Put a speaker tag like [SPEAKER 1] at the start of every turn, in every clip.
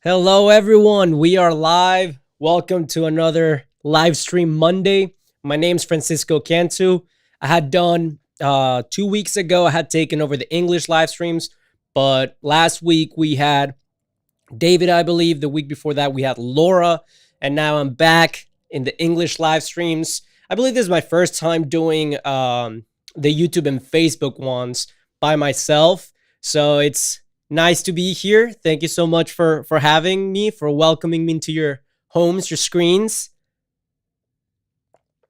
[SPEAKER 1] Hello, everyone. We are live. Welcome to another live stream Monday. My name's Francisco Cantu. I had done 2 weeks ago, I had taken over the English live streams, but last week we had David, I believe. The week before that, we had Laura, and now I'm back in the English live streams. I believe this is my first time doing the YouTube and Facebook ones by myself, so it's nice to be here. Thank you so much for having me, for welcoming me into your homes, your screens.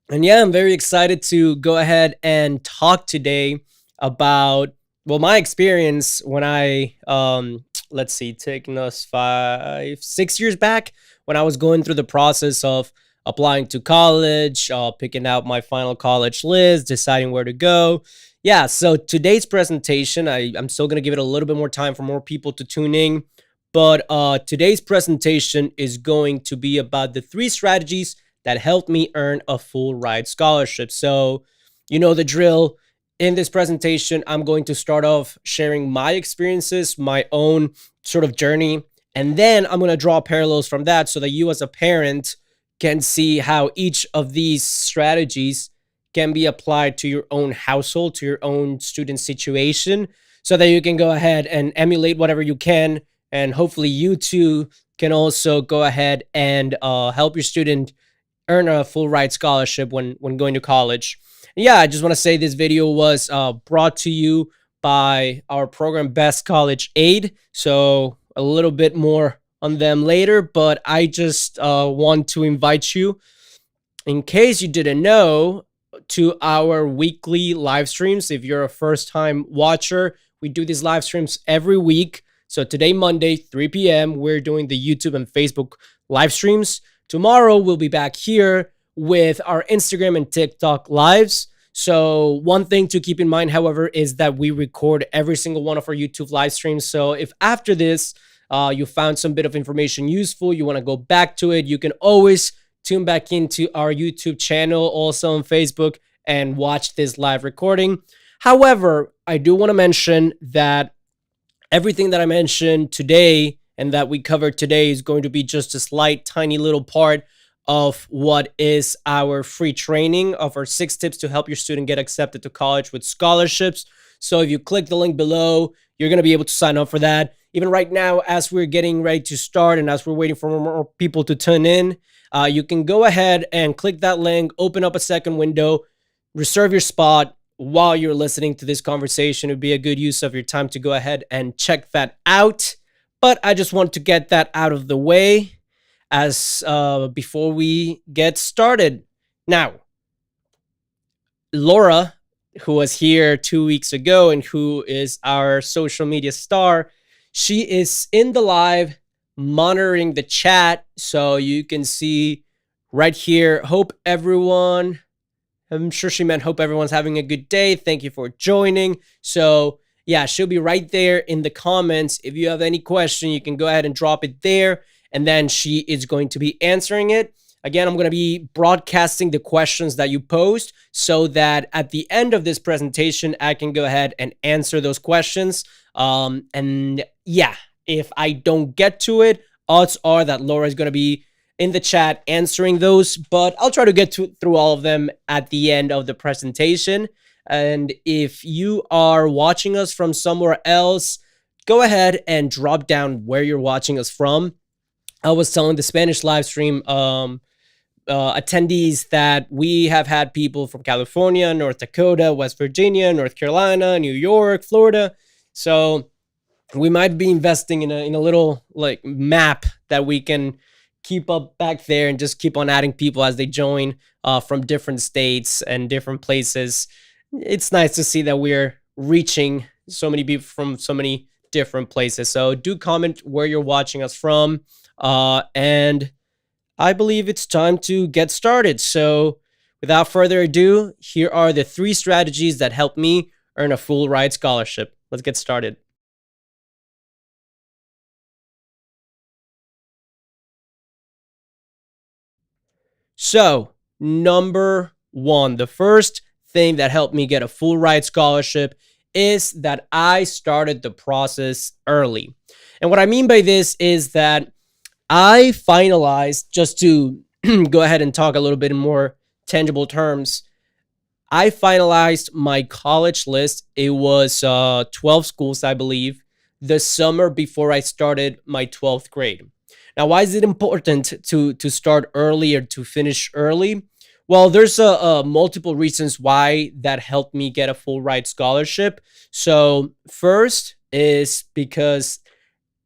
[SPEAKER 1] And yeah, I'm very excited to go ahead and talk today about my experience when I let's see, taking us 5, 6 years back when I was going through the process of applying to college, picking out my final college list, deciding where to go. Yeah, so today's presentation, I'm still going to give it a little bit more time for more people to tune in. But today's presentation is going to be about the 3 strategies that helped me earn a full ride scholarship. So, you know the drill. In this presentation, I'm going to start off sharing my experiences, my own sort of journey, and then I'm going to draw parallels from that so that you as a parent can see how each of these strategies can be applied to your own household, to your own student situation, so that you can go ahead and emulate whatever you can. And hopefully you too can also go ahead and help your student earn a full ride scholarship when going to college. Yeah, I just want to say this video was brought to you by our program Best College Aid. So a little bit more on them later, but I just want to invite you, in case you didn't know, to our weekly live streams. If you're a first-time watcher, we do these live streams every week. So today, Monday, 3 p.m., we're doing the YouTube and Facebook live streams. Tomorrow, we'll be back here with our Instagram and TikTok lives. So one thing to keep in mind, however, is that we record every single one of our YouTube live streams. So if after this, you found some bit of information useful, you want to go back to it, you can always tune back into our YouTube channel, also on Facebook, and watch this live recording. However, I do want to mention that everything that I mentioned today and that we covered today is going to be just a slight, tiny little part of what is our free training of our 6 tips to help your student get accepted to college with scholarships. So if you click the link below, you're going to be able to sign up for that. Even right now, as we're getting ready to start and as we're waiting for more people to tune in, you can go ahead and click that link, open up a second window, reserve your spot while you're listening to this conversation. It would be a good use of your time to go ahead and check that out. But I just want to get that out of the way as before we get started. Now, Laura, who was here 2 weeks ago and who is our social media star, she is in the live monitoring the chat, so you can see right here, hope everyone, I'm sure she meant hope everyone's having a good day. Thank you for joining. So yeah, she'll be right there in the comments. If you have any question, you can go ahead and drop it there, and then she is going to be answering it. Again, I'm going to be broadcasting the questions that you post so that at the end of this presentation, I can go ahead and answer those questions. And yeah, if I don't get to it, odds are that Laura is going to be in the chat answering those, but I'll try to get through all of them at the end of the presentation. And if you are watching us from somewhere else, go ahead and drop down where you're watching us from. I was telling the Spanish live stream attendees that we have had people from California, North Dakota, West Virginia, North Carolina, New York, Florida. So we might be investing in a little like map that we can keep up back there and just keep on adding people as they join from different states and different places. It's nice to see that we're reaching so many people from so many different places. So do comment where you're watching us from. And I believe it's time to get started. So without further ado, here are the 3 strategies that helped me earn a full ride scholarship. Let's get started. So, number 1, the first thing that helped me get a full ride scholarship is that I started the process early. And what I mean by this is that I finalized, just to go ahead and talk a little bit in more tangible terms. I finalized my college list. It was 12 schools, I believe, the summer before I started my 12th grade. Now, why is it important to start early or to finish early? Well, there's a multiple reasons why that helped me get a full ride scholarship. So, first is because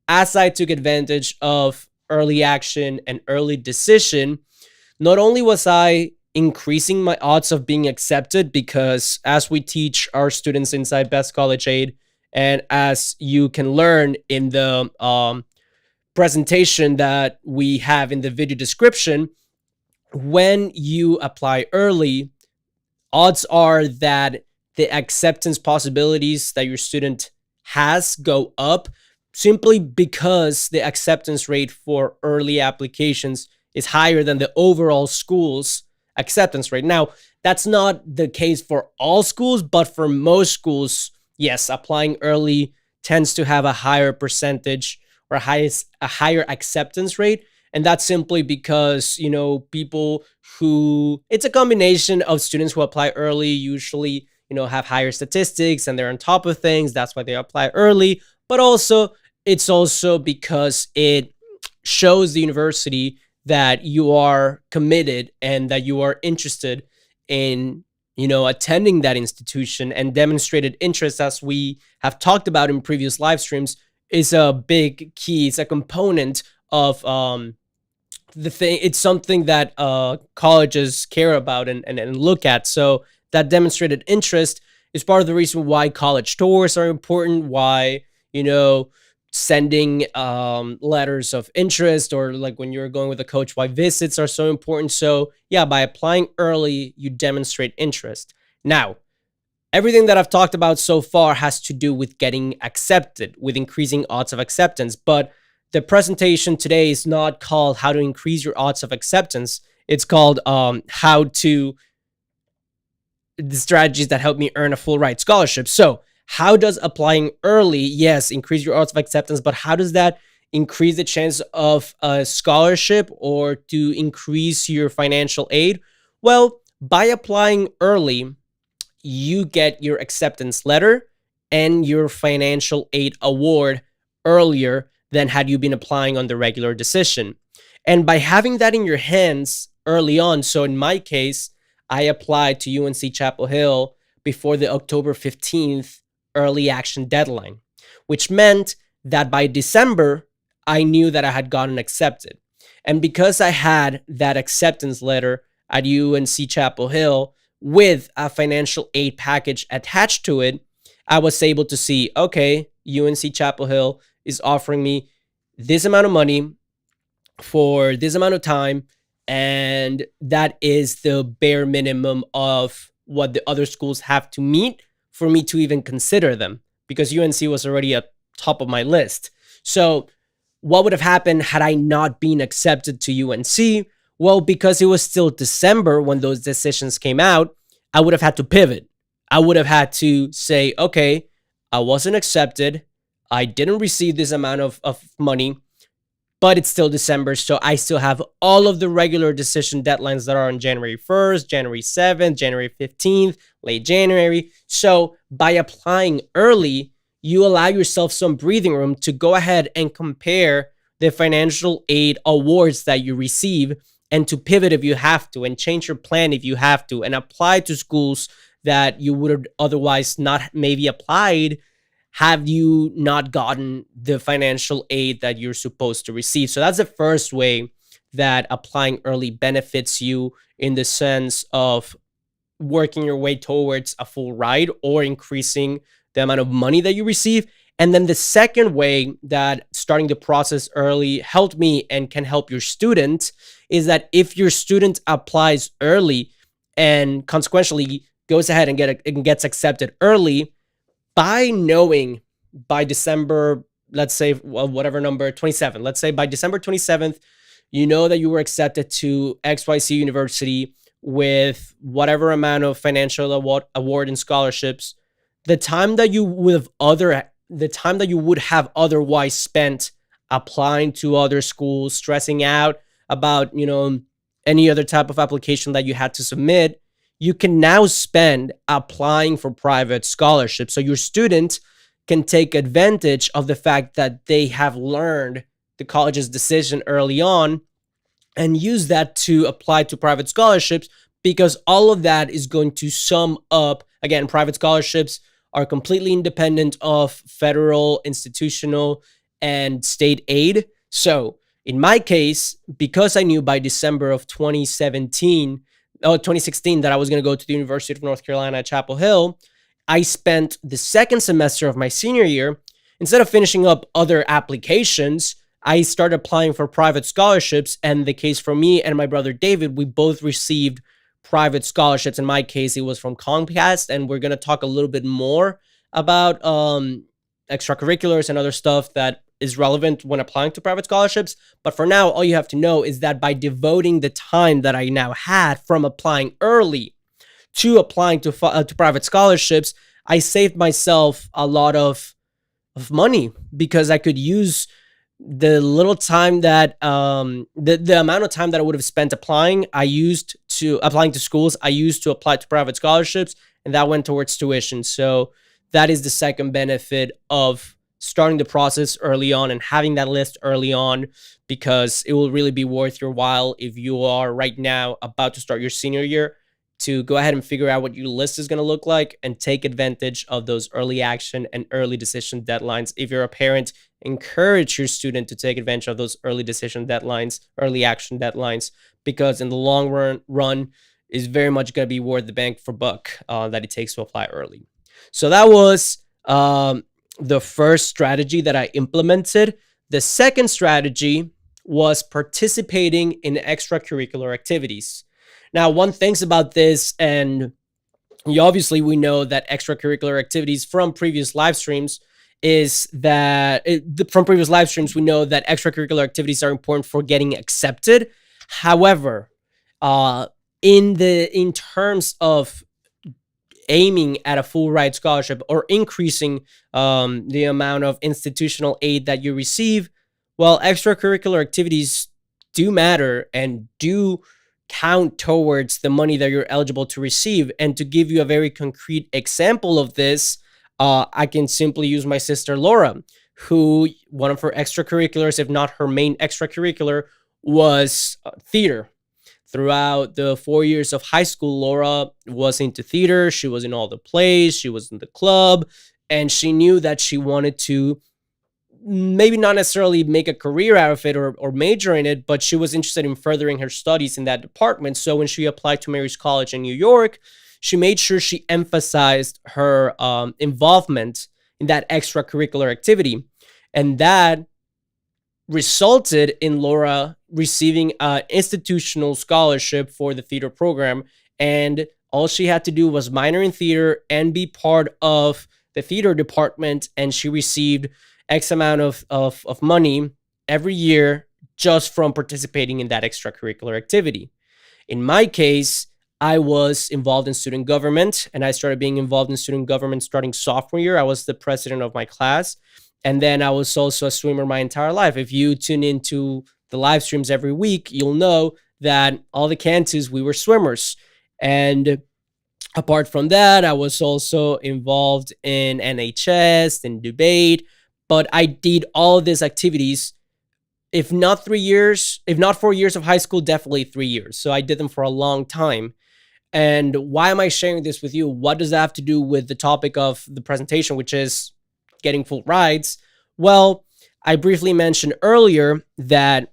[SPEAKER 1] as I took advantage of early action and early decision, not only was I increasing my odds of being accepted, because as we teach our students inside Best College Aid, and as you can learn in the presentation that we have in the video description, when you apply early, odds are that the acceptance possibilities that your student has go up, simply because the acceptance rate for early applications is higher than the overall school's acceptance rate. Now, that's not the case for all schools, but for most schools, yes, applying early tends to have a higher percentage or a higher acceptance rate. And that's simply because, people who, it's a combination of students who apply early usually, have higher statistics and they're on top of things. That's why they apply early. But also, it's also because it shows the university that you are committed and that you are interested in, attending that institution. And demonstrated interest, as we have talked about in previous live streams, is a big key. It's a component of the thing. It's something that colleges care about and look at. So that demonstrated interest is part of the reason why college tours are important, why, sending letters of interest, or like when you're going with a coach, why visits are so important. So yeah, by applying early, you demonstrate interest. Now, everything that I've talked about so far has to do with getting accepted, with increasing odds of acceptance. But the presentation today is not called how to increase your odds of acceptance. It's called how to, the strategies that help me earn a full ride scholarship. So how does applying early, yes, increase your odds of acceptance, but how does that increase the chance of a scholarship or to increase your financial aid? Well, by applying early, you get your acceptance letter and your financial aid award earlier than had you been applying on the regular decision. And by having that in your hands early on, so in my case, I applied to UNC Chapel Hill before the October 15th early action deadline, which meant that by December, I knew that I had gotten accepted. And because I had that acceptance letter at UNC Chapel Hill with a financial aid package attached to it, I was able to see, okay, UNC Chapel Hill is offering me this amount of money for this amount of time, and that is the bare minimum of what the other schools have to meet for me to even consider them, because UNC was already at top of my list. So what would have happened had I not been accepted to UNC? Well, because it was still December when those decisions came out, I would have had to pivot. I would have had to say, okay, I wasn't accepted. I didn't receive this amount of money, but it's still December. So I still have all of the regular decision deadlines that are on January 1st, January 7th, January 15th, late January. So by applying early, you allow yourself some breathing room to go ahead and compare the financial aid awards that you receive, and to pivot if you have to, and change your plan if you have to, and apply to schools that you would have otherwise not maybe applied have you not gotten the financial aid that you're supposed to receive. So that's the first way that applying early benefits you, in the sense of working your way towards a full ride or increasing the amount of money that you receive. And then the second way that starting the process early helped me and can help your student is that if your student applies early and consequentially goes ahead and gets accepted early, by knowing by December, let's say, well, whatever number, 27, let's say by December 27th, you know that you were accepted to XYZ University with whatever amount of financial award and scholarships, the time that you would have otherwise spent applying to other schools, stressing out about, any other type of application that you had to submit, you can now spend applying for private scholarships. So your student can take advantage of the fact that they have learned the college's decision early on and use that to apply to private scholarships, because all of that is going to sum up. Again, private scholarships are completely independent of federal, institutional, and state aid. So in my case, because I knew by December of 2016 that I was going to go to the University of North Carolina at Chapel Hill, I spent the second semester of my senior year, instead of finishing up other applications, I started applying for private scholarships. And the case for me and my brother David, we both received private scholarships. In my case, it was from Comcast, and we're going to talk a little bit more about extracurriculars and other stuff that is relevant when applying to private scholarships. But for now, all you have to know is that by devoting the time that I now had from applying early to applying to private scholarships, I saved myself a lot of money, because I could use the little time that the amount of time that I would have spent applying to schools, I used to apply to private scholarships, and that went towards tuition. So that is the second benefit of starting the process early on and having that list early on, because it will really be worth your while if you are right now about to start your senior year to go ahead and figure out what your list is going to look like and take advantage of those early action and early decision deadlines. If you're a parent, encourage your student to take advantage of those early decision deadlines, early action deadlines, because in the long run is very much going to be worth the bang for buck that it takes to apply early. So that was the first strategy that I implemented. The second strategy was participating in extracurricular activities. Now, one thinks about this, and obviously we know that extracurricular activities from previous live streams we know that extracurricular activities are important for getting accepted. However, in terms of aiming at a full ride scholarship or increasing the amount of institutional aid that you receive, well, extracurricular activities do matter and do count towards the money that you're eligible to receive. And to give you a very concrete example of this, I can simply use my sister Laura, who one of her extracurriculars, if not her main extracurricular, was theater. Throughout the 4 years of high school, Laura was into theater. She was in all the plays, she was in the club, and she knew that she wanted to maybe not necessarily make a career out of it or major in it, but she was interested in furthering her studies in that department. So when she applied to Mary's College in New York, she made sure she emphasized her involvement in that extracurricular activity. And that resulted in Laura receiving an institutional scholarship for the theater program. And all she had to do was minor in theater and be part of the theater department. And she received X amount of money every year just from participating in that extracurricular activity. In my case, I was involved in student government, and I started being involved in student government starting sophomore year. I was the president of my class. And then I was also a swimmer my entire life. If you tune into the live streams every week, you'll know that all the Cantus, we were swimmers. And apart from that, I was also involved in NHS, in debate. But I did all of these activities, if not 4 years of high school, definitely 3 years. So I did them for a long time. And why am I sharing this with you? What does that have to do with the topic of the presentation, which is getting full rides? Well, I briefly mentioned earlier that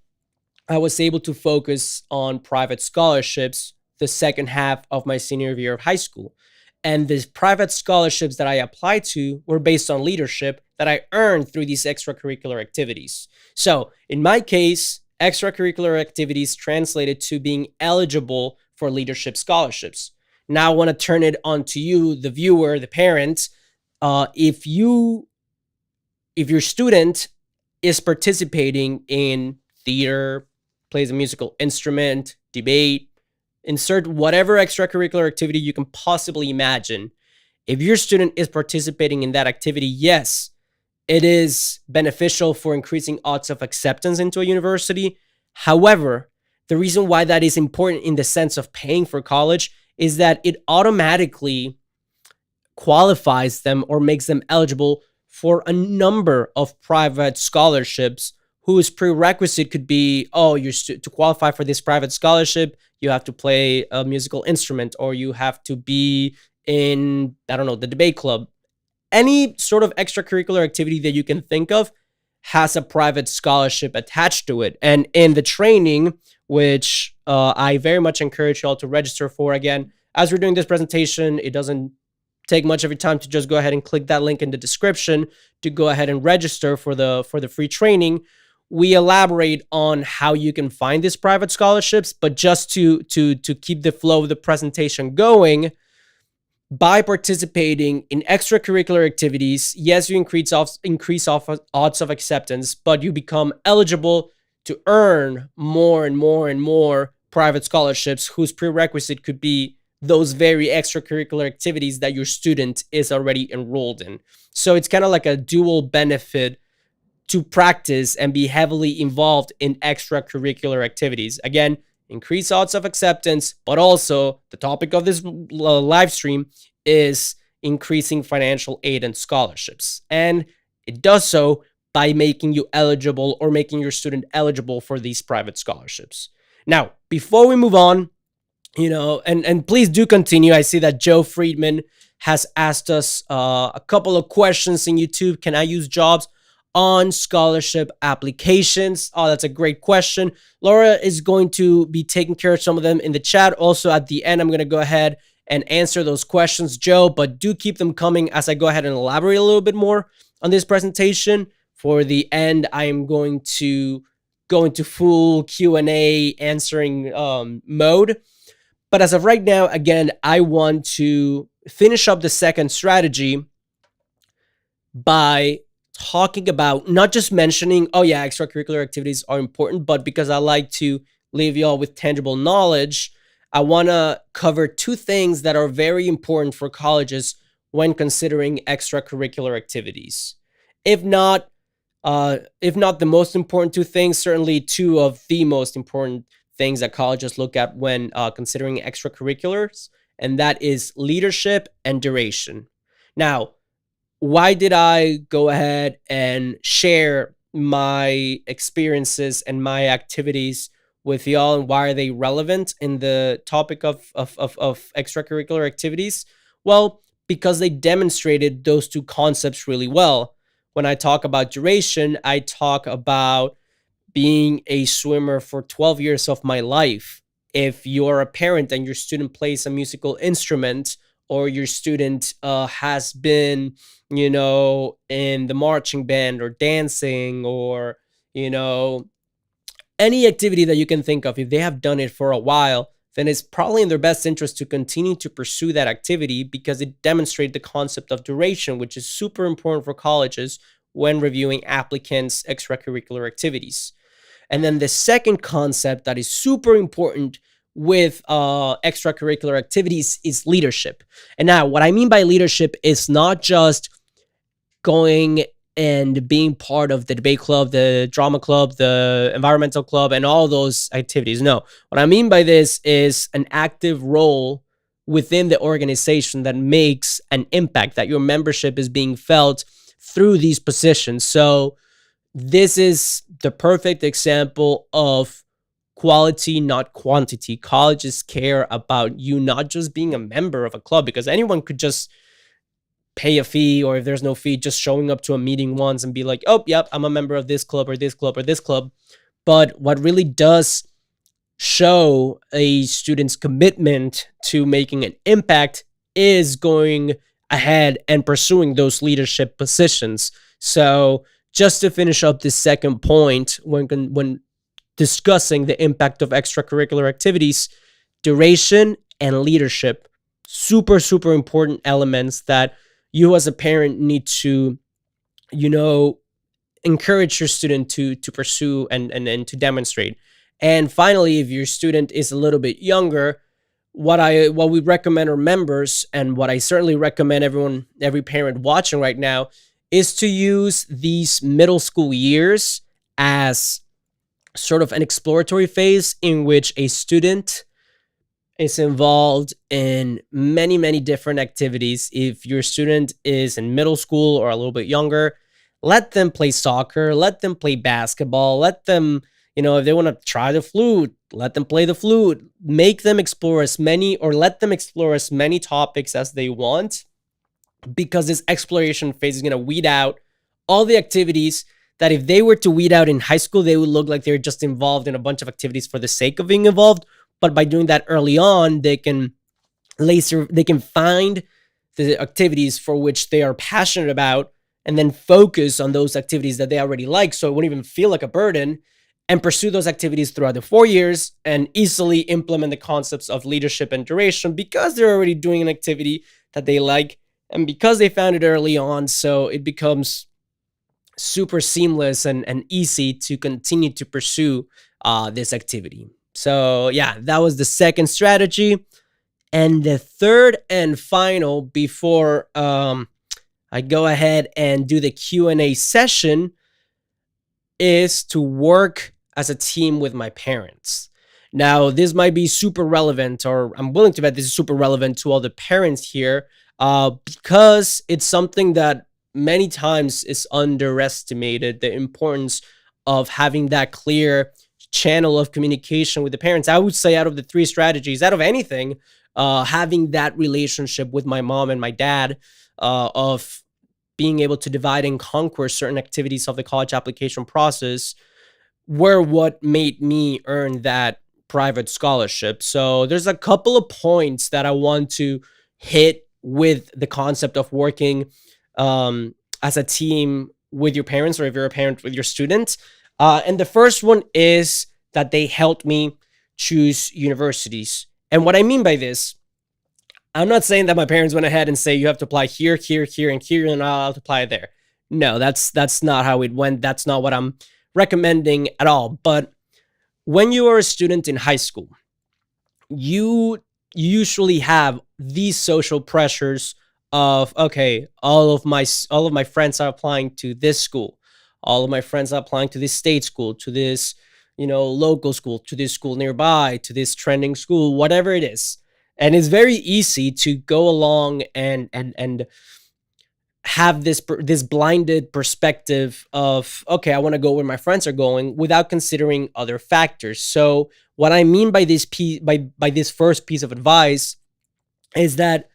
[SPEAKER 1] I was able to focus on private scholarships the second half of my senior year of high school. And the private scholarships that I applied to were based on leadership that I earned through these extracurricular activities. So in my case, extracurricular activities translated to being eligible for leadership scholarships. Now I want to turn it on to you, the viewer, the parent. If your student is participating in theater, plays a musical instrument, debate, insert whatever extracurricular activity you can possibly imagine. If your student is participating in that activity, yes, it is beneficial for increasing odds of acceptance into a university. However, the reason why that is important in the sense of paying for college is that it automatically qualifies them or makes them eligible for a number of private scholarships whose prerequisite could be, oh, to qualify for this private scholarship, you have to play a musical instrument, or you have to be in, I don't know, the debate club. Any sort of extracurricular activity that you can think of has a private scholarship attached to it. And in the training, which I very much encourage you all to register for, again, as we're doing this presentation, it doesn't take much of your time to just go ahead and click that link in the description to go ahead and register for the free training. We elaborate on how you can find these private scholarships, but just to keep the flow of the presentation going, by participating in extracurricular activities, yes, you increase odds of acceptance, but you become eligible to earn more and more and more private scholarships whose prerequisite could be those very extracurricular activities that your student is already enrolled in. So it's kind of like a dual benefit to practice and be heavily involved in extracurricular activities. Again, increase odds of acceptance, but also the topic of this live stream is increasing financial aid and scholarships. And it does so by making you eligible or making your student eligible for these private scholarships. Now, before we move on, and please do continue. I see that Joe Friedman has asked us a couple of questions in YouTube. Can I use jobs on scholarship applications? Oh, that's a great question. Laura is going to be taking care of some of them in the chat. Also, at the end, I'm going to go ahead and answer those questions, Joe, but do keep them coming as I go ahead and elaborate a little bit more on this presentation. For the end, I am going to go into full Q&A answering mode. But as of right now, again, I want to finish up the second strategy by talking about not just mentioning, oh yeah, extracurricular activities are important, but because I like to leave y'all with tangible knowledge, I want to cover two things that are very important for colleges when considering extracurricular activities. If not the most important two things, certainly two of the most important things that colleges look at when considering extracurriculars, and that is leadership and duration. Now, why did I go ahead and share my experiences and my activities with y'all, and why are they relevant in the topic of extracurricular activities? Well, because they demonstrated those two concepts really well. When I talk about duration, I talk about being a swimmer for 12 years of my life. If you're a parent and your student plays a musical instrument, or your student has been, in the marching band or dancing, or, any activity that you can think of, if they have done it for a while, then it's probably in their best interest to continue to pursue that activity because it demonstrates the concept of duration, which is super important for colleges when reviewing applicants' extracurricular activities. And then the second concept that is super important with extracurricular activities is leadership. And now what I mean by leadership is not just going and being part of the debate club, the drama club, the environmental club, and all those activities. No, what I mean by this is an active role within the organization that makes an impact, that your membership is being felt through these positions. So this is the perfect example of quality, not quantity. Colleges care about you not just being a member of a club, because anyone could just pay a fee, or if there's no fee, just showing up to a meeting once and be like, oh, yep, I'm a member of this club or this club or this club. But what really does show a student's commitment to making an impact is going ahead and pursuing those leadership positions. So just to finish up this second point, when discussing the impact of extracurricular activities, duration and leadership, super, super important elements that you as a parent need to, encourage your student to pursue and to demonstrate. And finally, if your student is a little bit younger, what we recommend our members, and what I certainly recommend every parent watching right now, is to use these middle school years as sort of an exploratory phase in which a student is involved in many, many different activities. If your student is in middle school or a little bit younger, let them play soccer, let them play basketball, let them, if they want to try the flute, let them play the flute, make them explore as many or let them explore as many topics as they want, because this exploration phase is going to weed out all the activities that if they were to weed out in high school, they would look like they're just involved in a bunch of activities for the sake of being involved. But by doing that early on, they can find the activities for which they are passionate about and then focus on those activities that they already like, so it won't even feel like a burden, and pursue those activities throughout the 4 years and easily implement the concepts of leadership and duration because they're already doing an activity that they like and because they found it early on. So it becomes super seamless and easy to continue to pursue this activity. So yeah, that was the second strategy. And the third and final, before I go ahead and do the Q&A session, is to work as a team with my parents. Now, this might be super relevant, or I'm willing to bet this is super relevant to all the parents here, because it's something that many times is underestimated, the importance of having that clear channel of communication with the parents. I would say out of the three strategies, out of anything, having that relationship with my mom and my dad, of being able to divide and conquer certain activities of the college application process, were what made me earn that private scholarship. So there's a couple of points that I want to hit with the concept of working as a team with your parents, or if you're a parent with your students. And the first one is that they helped me choose universities. And what I mean by this, I'm not saying that my parents went ahead and say you have to apply here, here, here, and here, and I'll apply there. No, that's not how it went. That's not what I'm recommending at all. But when you are a student in high school, you usually have these social pressures of, okay, all of my friends are applying to this school, all of my friends are applying to this state school, to this local school, to this school nearby, to this trending school, whatever it is. And it's very easy to go along and have this blinded perspective of, okay, I want to go where my friends are going, without considering other factors. So what I mean by this by this first piece of advice is that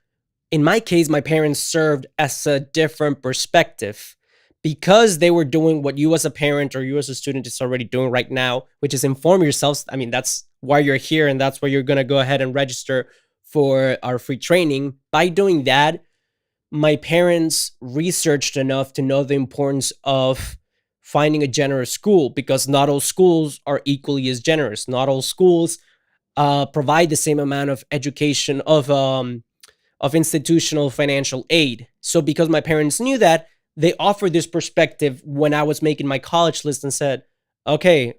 [SPEAKER 1] in my case, my parents served as a different perspective, because they were doing what you as a parent or you as a student is already doing right now, which is inform yourselves. I mean, that's why you're here, and that's why you're going to go ahead and register for our free training. By doing that, my parents researched enough to know the importance of finding a generous school, because not all schools are equally as generous. Not all schools provide the same amount of education, of institutional financial aid. So because my parents knew that, they offered this perspective when I was making my college list and said, okay,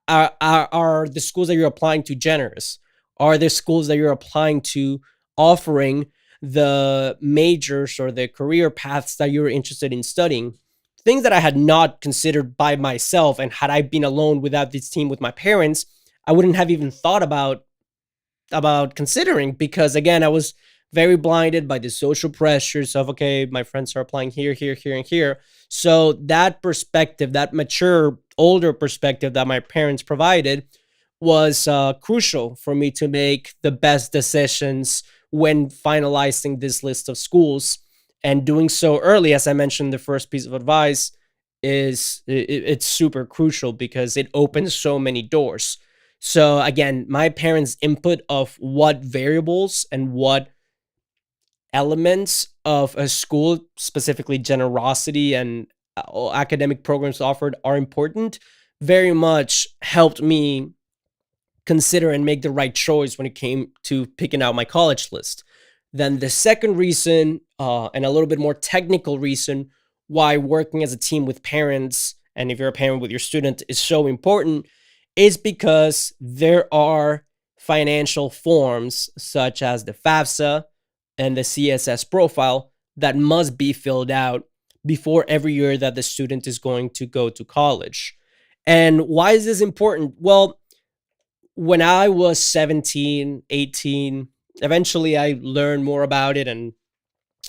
[SPEAKER 1] are the schools that you're applying to generous? Are the schools that you're applying to offering the majors or the career paths that you're interested in studying? Things that I had not considered by myself. And had I been alone without this team with my parents, I wouldn't have even thought about considering, because again, I was very blinded by the social pressures of, okay, my friends are applying here, here, here, and here. So that perspective, that mature, older perspective that my parents provided, was crucial for me to make the best decisions when finalizing this list of schools. And doing so early, as I mentioned, the first piece of advice it's super crucial because it opens so many doors. So again, my parents' input of what variables and what elements of a school, specifically generosity and academic programs offered, are important, very much helped me consider and make the right choice when it came to picking out my college list. Then the second reason, and a little bit more technical reason, why working as a team with parents, and if you're a parent with your student, is so important, is because there are financial forms such as the FAFSA and the CSS profile that must be filled out before every year that the student is going to go to college. And why is this important? Well, when I was 17, 18, eventually I learned more about it and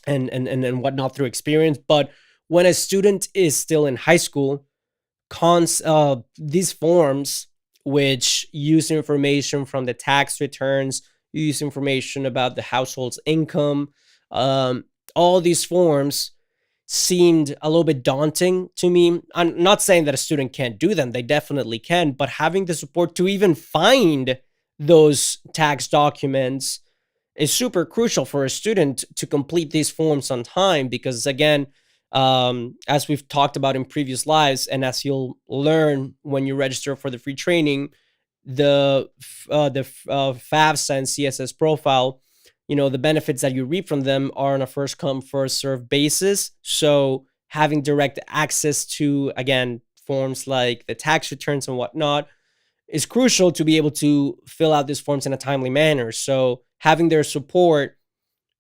[SPEAKER 1] whatnot through experience. But when a student is still in high school, these forms, which use information from the tax returns, use information about the household's income, um, all these forms seemed a little bit daunting to me. I'm not saying that a student can't do them, they definitely can, but having the support to even find those tax documents is super crucial for a student to complete these forms on time. Because again, as we've talked about in previous lives, and as you'll learn when you register for the free training, the FAFSA and CSS profile, the benefits that you reap from them are on a first come first serve basis. So having direct access to, again, forms like the tax returns and whatnot is crucial to be able to fill out these forms in a timely manner. So having their support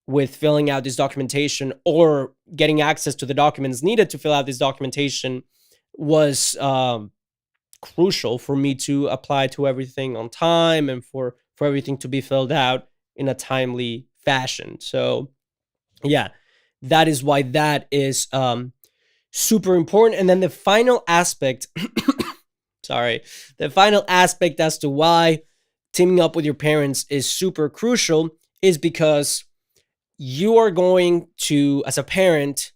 [SPEAKER 1] with filling out this documentation or getting access to the documents needed to fill out this documentation was crucial for me to apply to everything on time and for everything to be filled out in a timely fashion. So yeah, that is why that is super important. And then the final aspect, sorry, the final aspect as to why teaming up with your parents is super crucial is because you are going to, as a parent,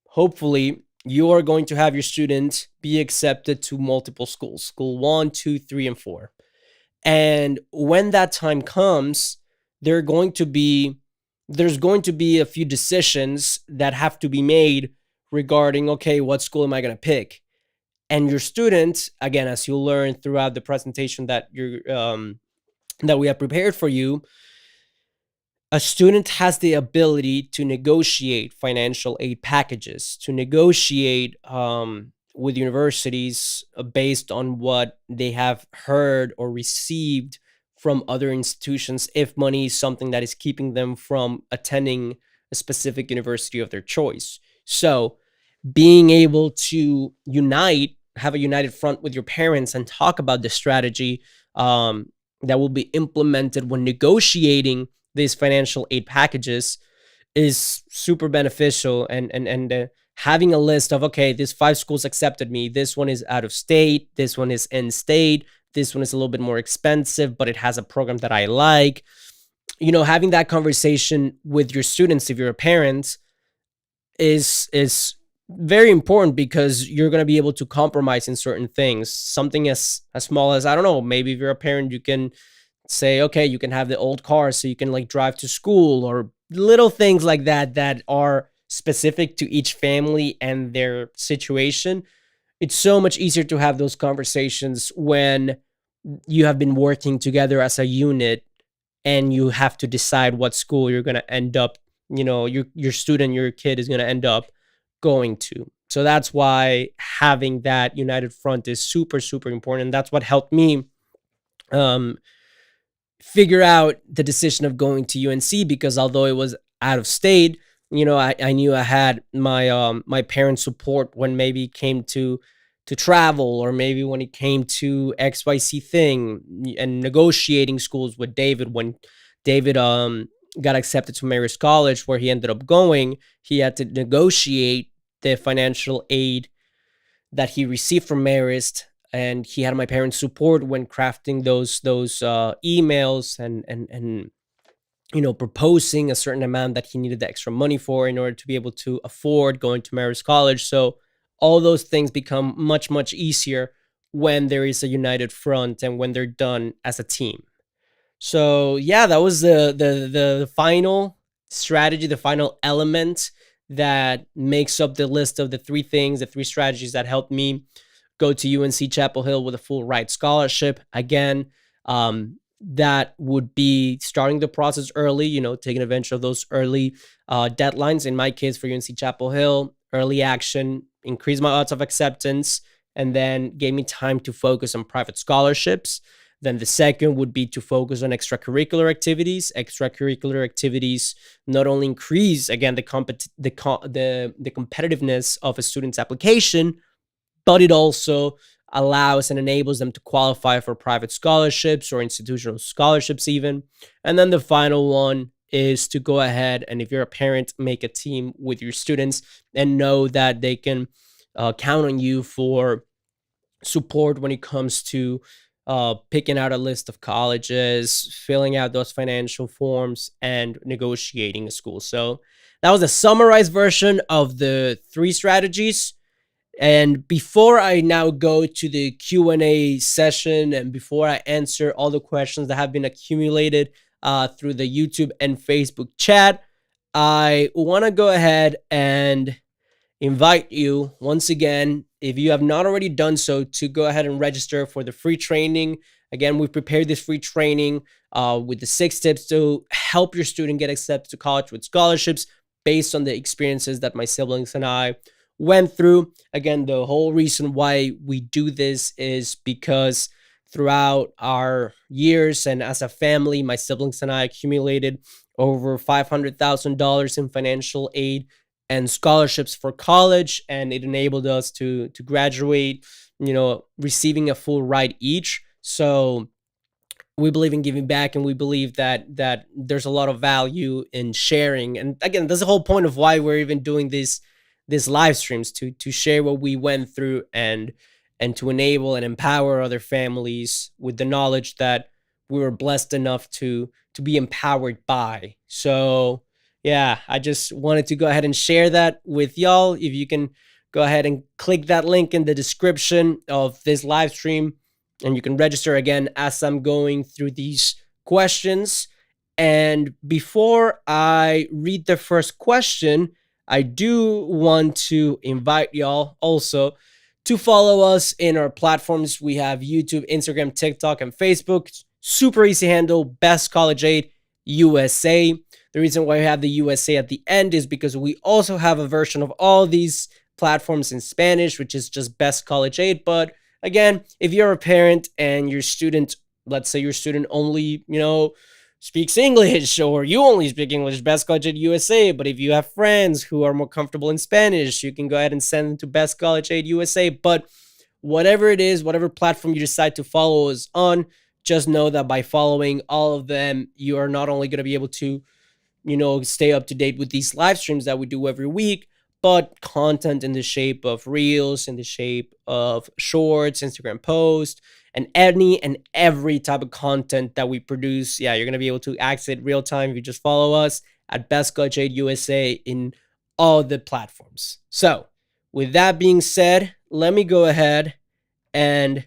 [SPEAKER 1] hopefully, you are going to have your student be accepted to multiple schools, school 1, 2, 3, and 4. And when that time comes, there's going to be a few decisions that have to be made regarding, okay, what school am I going to pick? And your student, again, as you'll learn throughout the presentation that we have prepared for you, a student has the ability to negotiate financial aid packages, to negotiate with universities based on what they have heard or received from other institutions, if money is something that is keeping them from attending a specific university of their choice. So being able to have a united front with your parents and talk about the strategy that will be implemented when negotiating these financial aid packages is super beneficial. And having a list of, okay, these 5 schools accepted me. This one is out of state. This one is in state. This one is a little bit more expensive, but it has a program that I like. Having that conversation with your students, if you're a parent, is very important, because you're going to be able to compromise in certain things. Something as small as, I don't know, maybe if you're a parent, you can say, okay, you can have the old car so you can drive to school, or little things like that that are specific to each family and their situation. It's so much easier to have those conversations when you have been working together as a unit and you have to decide what school you're going to end up, your kid is going to end up going to. So that's why having that united front is super, super important. And that's what helped me figure out the decision of going to UNC, because although it was out of state, I knew I had my parents' support when maybe it came to travel, or maybe when it came to XYZ thing, and negotiating schools with David. When David got accepted to Marist College, where he ended up going, he had to negotiate the financial aid that he received from Marist, and he had my parents' support when crafting those emails and proposing a certain amount that he needed the extra money for in order to be able to afford going to Marist College. So all those things become much, much easier when there is a united front and when they're done as a team. So yeah, that was the final strategy, the final element that makes up the list of the 3 things, the 3 strategies that helped me go to UNC Chapel Hill with a full ride scholarship. Again, that would be starting the process early, taking advantage of those early deadlines. In my case, for UNC Chapel Hill, early action increased my odds of acceptance, and then gave me time to focus on private scholarships. Then the second would be to focus on extracurricular activities. Extracurricular activities not only increase again the competitiveness of a student's application, but it also allows and enables them to qualify for private scholarships or institutional scholarships even. And then the final one is to go ahead and, if you're a parent, make a team with your students and know that they can count on you for support when it comes to picking out a list of colleges, filling out those financial forms, and negotiating a school. So that was a summarized version of the three strategies. And before I now go to the Q&A session, and before I answer all the questions that have been accumulated through the YouTube and Facebook chat, I want to go ahead and invite you once again, if you have not already done so, to go ahead and register for the free training. Again, we've prepared this free training with the 6 tips to help your student get accepted to college with scholarships based on the experiences that my siblings and I went through. Again, the whole reason why we do this is because throughout our years and as a family, my siblings and I accumulated over $500,000 in financial aid and scholarships for college, and it enabled us to graduate, receiving a full ride each. So we believe in giving back, and we believe that there's a lot of value in sharing. And again, that's the whole point of why we're even doing these live streams, to share what we went through and to enable and empower other families with the knowledge that we were blessed enough to be empowered by. So yeah, I just wanted to go ahead and share that with y'all. If you can go ahead and click that link in the description of this live stream, and you can register again as I'm going through these questions. And before I read the first question, I do want to invite y'all also to follow us in our platforms. We have YouTube, Instagram, TikTok, and Facebook. Super easy handle, Best College Aid USA. The reason why we have the USA at the end is because we also have a version of all these platforms in Spanish, which is just Best College Aid. But again, if you're a parent and your student, let's say your student only, speaks English, or you only speak English, Best College Aid USA. But if you have friends who are more comfortable in Spanish, you can go ahead and send them to Best College Aid USA. But whatever it is, whatever platform you decide to follow us on, just know that by following all of them, you are not only going to be able to stay up to date with these live streams that we do every week, but content in the shape of reels, in the shape of shorts, Instagram posts, and any and every type of content that we produce. Yeah, you're going to be able to access it real time if you just follow us at Best College Aid USA in all the platforms. So with that being said, let me go ahead and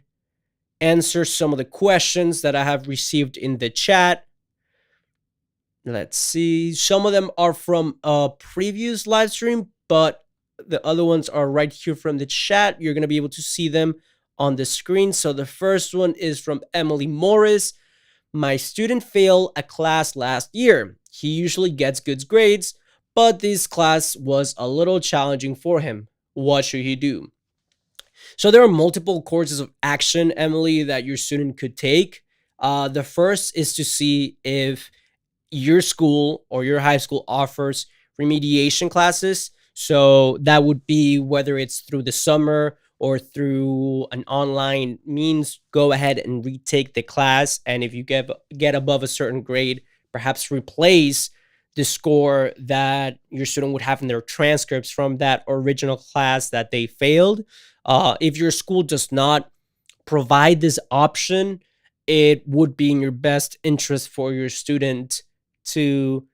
[SPEAKER 1] answer some of the questions that I have received in the chat. Let's see. Some of them are from a previous live stream, but the other ones are right here from the chat. You're going to be able to see them on the screen. So the first one is from Emily Morris. My student failed a class last year. He usually gets good grades, but this class was a little challenging for him. What should he do? So there are multiple courses of action, Emily, that your student could take. The first is to see if your school or your high school offers remediation classes. So that would be whether it's through the summer or through an online means. Go ahead and retake the class. And if you get above a certain grade, perhaps replace the score that your student would have in their transcripts from that original class that they failed. If your school does not provide this option, it would be in your best interest for your student to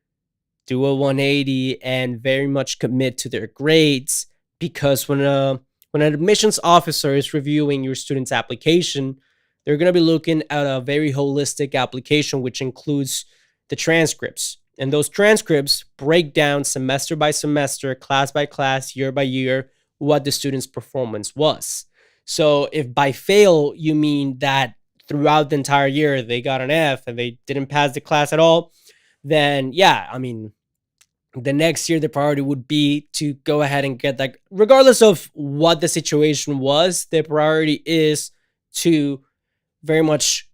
[SPEAKER 1] do a 180 and very much commit to their grades, because when an admissions officer is reviewing your student's application, they're going to be looking at a very holistic application, which includes the transcripts. And those transcripts break down semester by semester, class by class, year by year, what the student's performance was. So if by fail, you mean that throughout the entire year, they got an F and they didn't pass the class at all, then yeah, I mean, the next year, the priority would be to go ahead and get that. Regardless of what the situation was, the priority is to very much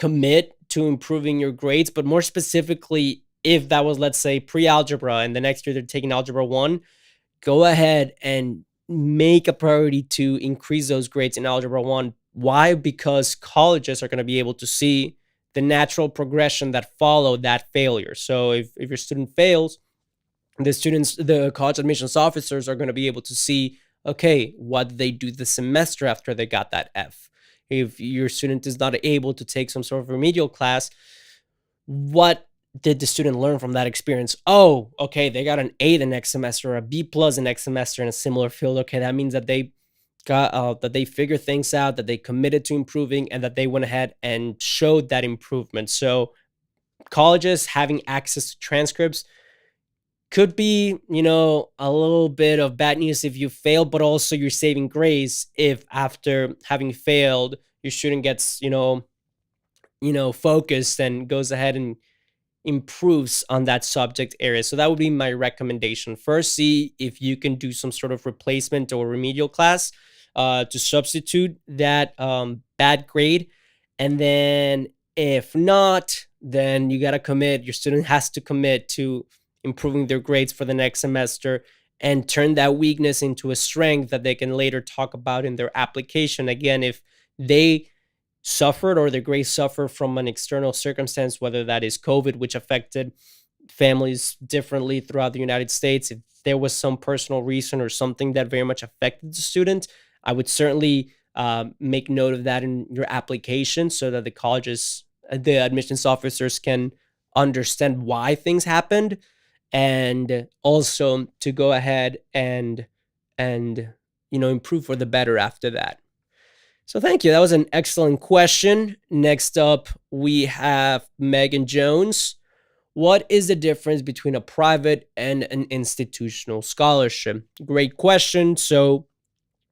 [SPEAKER 1] commit to improving your grades, but more specifically, if that was, let's say, pre-algebra and the next year they're taking algebra 1, go ahead and make a priority to increase those grades in algebra 1. Why? Because colleges are going to be able to see the natural progression that followed that failure. So if your student fails, the college admissions officers are going to be able to see, okay, what did they do the semester after they got that F? If your student is not able to take some sort of remedial class, what did the student learn from that experience? Oh, okay, they got an A the next semester, or a B plus the next semester in a similar field. Okay, that means that they got that they figured things out, that they committed to improving, and that they went ahead and showed that improvement. So colleges having access to transcripts could be, a little bit of bad news if you fail, but also you're saving grace if after having failed, your student gets, focused and goes ahead and improves on that subject area. So that would be my recommendation. First, see if you can do some sort of replacement or remedial class to substitute that bad grade. And then if not, then you got to commit. Your student has to commit to improving their grades for the next semester and turn that weakness into a strength that they can later talk about in their application. Again, if they suffered or their grades suffer from an external circumstance, whether that is COVID, which affected families differently throughout the United States, if there was some personal reason or something that very much affected the student, I would certainly make note of that in your application so that the admissions officers can understand why things happened, and also to go ahead and improve for the better after that. So thank you. That was an excellent question. Next up, we have Megan Jones. What is the difference between a private and an institutional scholarship? Great question. So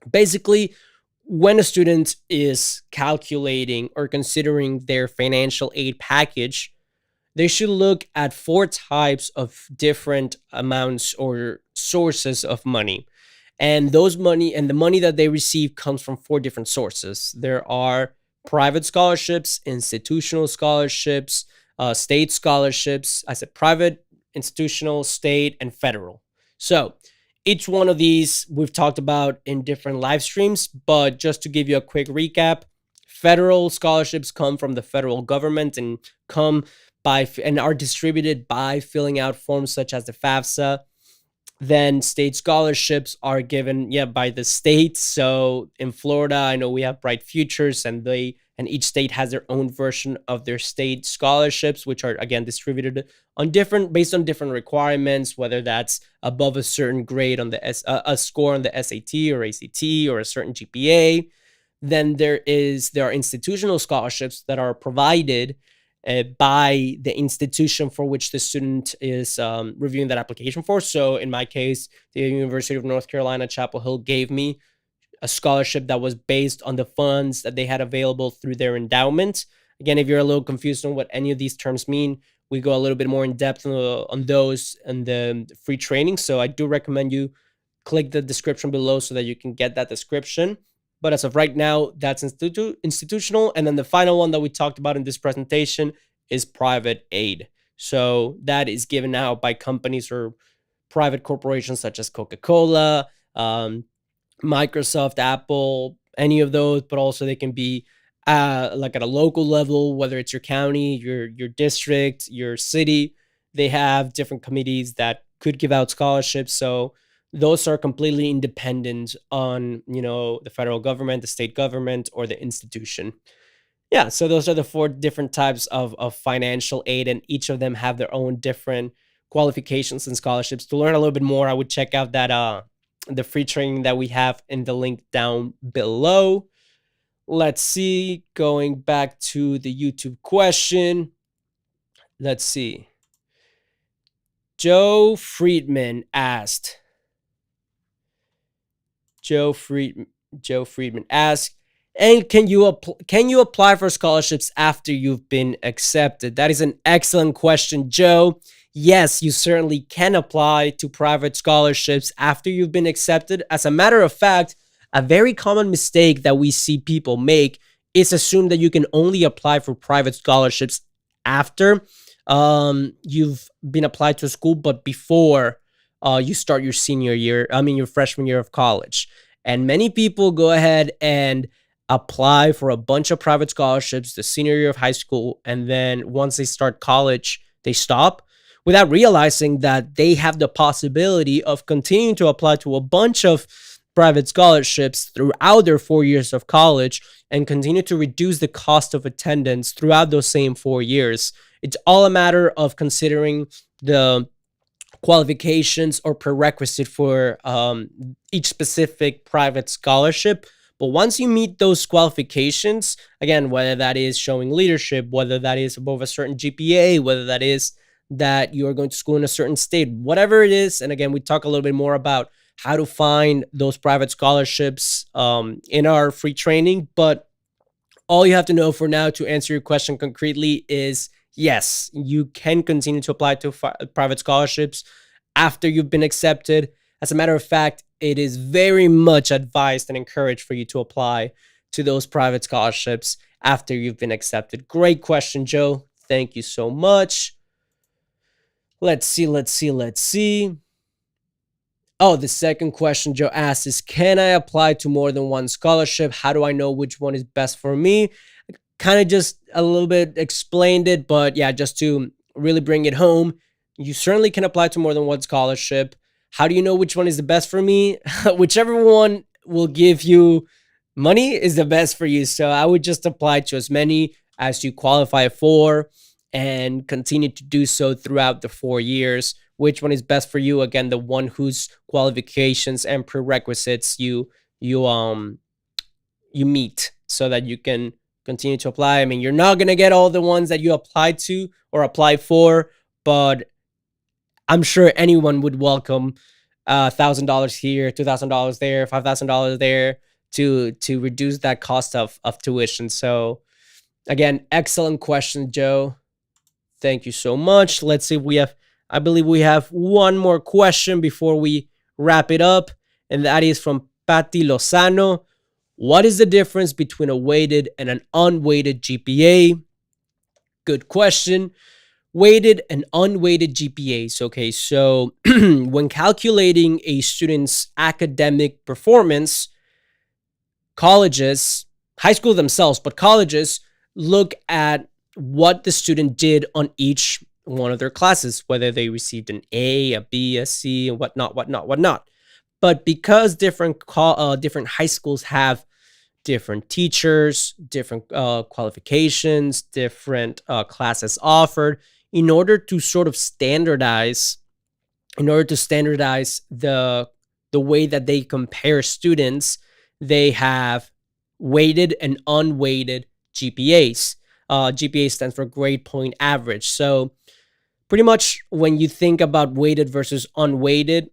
[SPEAKER 1] basically, when a student is calculating or considering their financial aid package, they should look at 4 types of different amounts or sources of money. And the money that they receive comes from 4 different sources. There are private scholarships, institutional scholarships, state scholarships. I said private, institutional, state, and federal. So each one of these we've talked about in different live streams, but just to give you a quick recap, federal scholarships come from the federal government and are distributed by filling out forms such as the FAFSA. Then state scholarships are given, by the state. So in Florida, I know we have Bright Futures, and each state has their own version of their state scholarships, which are again distributed based on different requirements, whether that's above a certain grade on a score on the SAT or ACT or a certain GPA. Then there are institutional scholarships that are provided by the institution for which the student is reviewing that application for. So in my case, the University of North Carolina, Chapel Hill gave me a scholarship that was based on the funds that they had available through their endowment. Again, if you're a little confused on what any of these terms mean, we go a little bit more in depth on those and the free training. So I do recommend you click the description below so that you can get that description. But as of right now, that's institutional. And then the final one that we talked about in this presentation is private aid. So that is given out by companies or private corporations such as Coca-Cola, Microsoft, Apple, any of those, but also they can be like at a local level, whether it's your county, your district, your city. They have different committees that could give out scholarships. So those are completely independent on, the federal government, the state government, or the institution. Yeah, so those are the 4 different types of financial aid, and each of them have their own different qualifications and scholarships. To learn a little bit more, I would check out that the free training that we have in the link down below. Let's see, going back to the YouTube question. Let's see. Joe Friedman asked, and can you apply for scholarships after you've been accepted? That is an excellent question, Joe. Yes, you certainly can apply to private scholarships after you've been accepted. As a matter of fact, a very common mistake that we see people make it's assumed that you can only apply for private scholarships after you've been applied to a school, but before you start your senior year, I mean, your freshman year of college. And many people go ahead and apply for a bunch of private scholarships the senior year of high school. And then once they start college, they stop without realizing that they have the possibility of continuing to apply to a bunch of private scholarships throughout their 4 years of college and continue to reduce the cost of attendance throughout those same 4 years. It's all a matter of considering the qualifications or prerequisite for each specific private scholarship. But once you meet those qualifications, again, whether that is showing leadership, whether that is above a certain GPA, whether that is that you are going to school in a certain state, whatever it is. And again, we talk a little bit more about how to find those private scholarships in our free training. But all you have to know for now to answer your question concretely is yes, you can continue to apply to private scholarships after you've been accepted. As a matter of fact, it is very much advised and encouraged for you to apply to those private scholarships after you've been accepted. Great question, Joe. Thank you so much. Let's see. Oh, the second question Joe asked is, can I apply to more than one scholarship? How do I know which one is best for me? Kind of just a little bit explained it, but yeah, just to really bring it home, you certainly can apply to more than one scholarship. How do you know which one is the best for me? Whichever one will give you money is the best for you. So I would just apply to as many as you qualify for and continue to do so throughout the 4 years. Which one is best for you? Again, the one whose qualifications and prerequisites you meet so that you can continue to apply. I mean, you're not going to get all the ones that you applied to or apply for, but I'm sure anyone would welcome $1,000 here, $2,000 there, $5,000 there to reduce that cost of tuition. So again, excellent question, Joe. Thank you so much. Let's see if I believe we have one more question before we wrap it up, and that is from Patty Lozano. What is the difference between a weighted and an unweighted GPA? Good question. Weighted and unweighted GPAs. Okay, so when calculating a student's academic performance, colleges, high school themselves, but colleges look at what the student did on each one of their classes, whether they received an A, a B, a C, and whatnot. But because different high schools have different teachers, different qualifications, different classes offered, in order to sort of standardize, the way that they compare students, they have weighted and unweighted GPAs. GPA stands for grade point average. So pretty much when you think about weighted versus unweighted,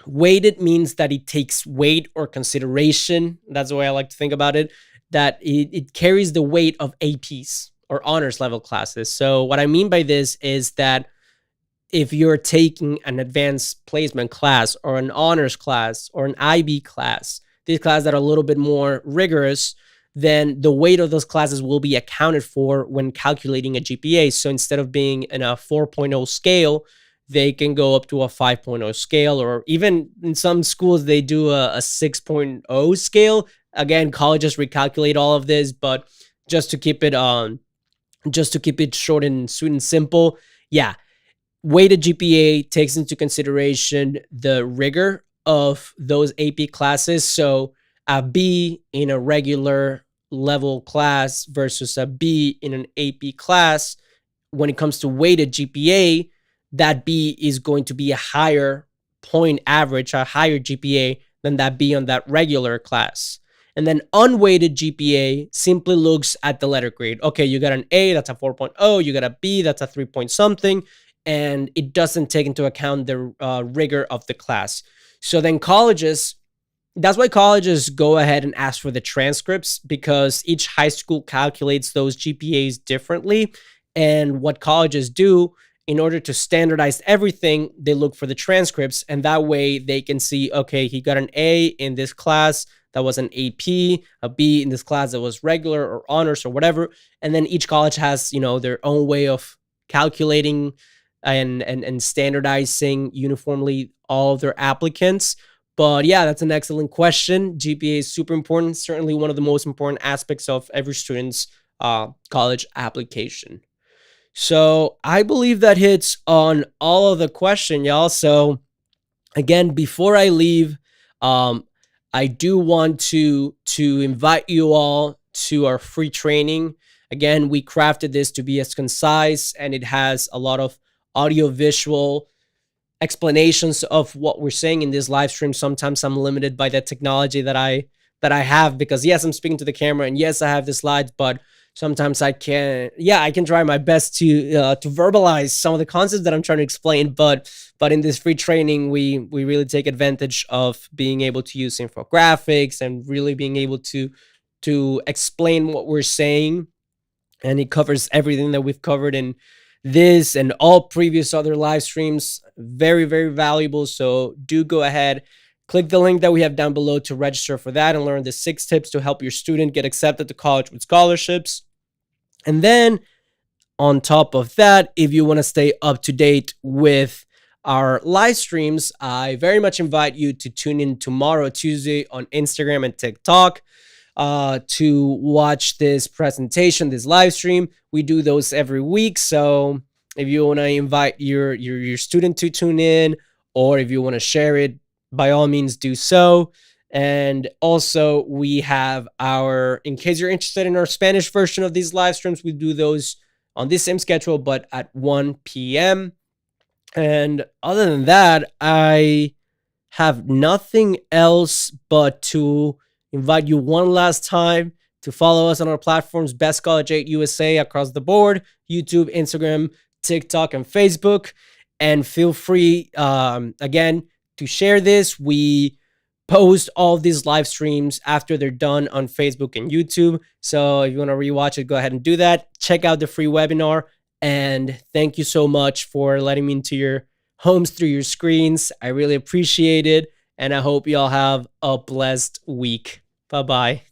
[SPEAKER 1] weighted means that it takes weight or consideration. That's the way I like to think about it, that it carries the weight of APs or honors level classes. So what I mean by this is that if you're taking an advanced placement class or an honors class or an IB class, these classes that are a little bit more rigorous, then the weight of those classes will be accounted for when calculating a GPA. So instead of being in a 4.0 scale, they can go up to a 5.0 scale, or even in some schools, they do a 6.0 scale. Again, colleges recalculate all of this, but just to keep it short and sweet and simple, yeah, weighted GPA takes into consideration the rigor of those AP classes. So a B in a regular level class versus a B in an AP class, when it comes to weighted GPA, that B is going to be a higher point average, a higher GPA than that B on that regular class. And then unweighted GPA simply looks at the letter grade. Okay, you got an A, that's a 4.0. You got a B, that's a 3 point something. And it doesn't take into account the rigor of the class. So then that's why colleges go ahead and ask for the transcripts, because each high school calculates those GPAs differently. And what colleges do, in order to standardize everything, they look for the transcripts, and that way they can see, okay, he got an A in this class, that was an AP, a B in this class that was regular or honors or whatever. And then each college has, their own way of calculating and standardizing uniformly all of their applicants. But yeah, that's an excellent question. GPA is super important, certainly one of the most important aspects of every student's college application. So I believe that hits on all of the question, y'all. So again, before I leave, um, I do want to invite you all to our free training. Again, we crafted this to be as concise, and it has a lot of audio visual explanations of what we're saying in this live stream. Sometimes I'm limited by the technology that I have, because yes, I'm speaking to the camera, and yes, I have the slides, but sometimes I can try my best to verbalize some of the concepts that I'm trying to explain, but in this free training, we really take advantage of being able to use infographics and really being able to explain what we're saying. And it covers everything that we've covered in this and all previous other live streams. Very, very valuable. So do go ahead, click the link that we have down below to register for that and learn the 6 tips to help your student get accepted to college with scholarships. And then on top of that, if you want to stay up to date with our live streams, I very much invite you to tune in tomorrow, Tuesday, on Instagram and TikTok to watch this presentation, this live stream. We do those every week. So if you want to invite your student to tune in, or if you want to share it, by all means do so. And also we have in case you're interested in our Spanish version of these live streams, we do those on this same schedule, but at 1 p.m. And other than that, I have nothing else but to invite you one last time to follow us on our platforms, Best College 8 USA across the board, YouTube, Instagram, TikTok, and Facebook. And feel free, again, to share this. We post all of these live streams after they're done on Facebook and YouTube. So if you want to rewatch it, go ahead and do that. Check out the free webinar. And thank you so much for letting me into your homes through your screens. I really appreciate it. And I hope you all have a blessed week. Bye-bye.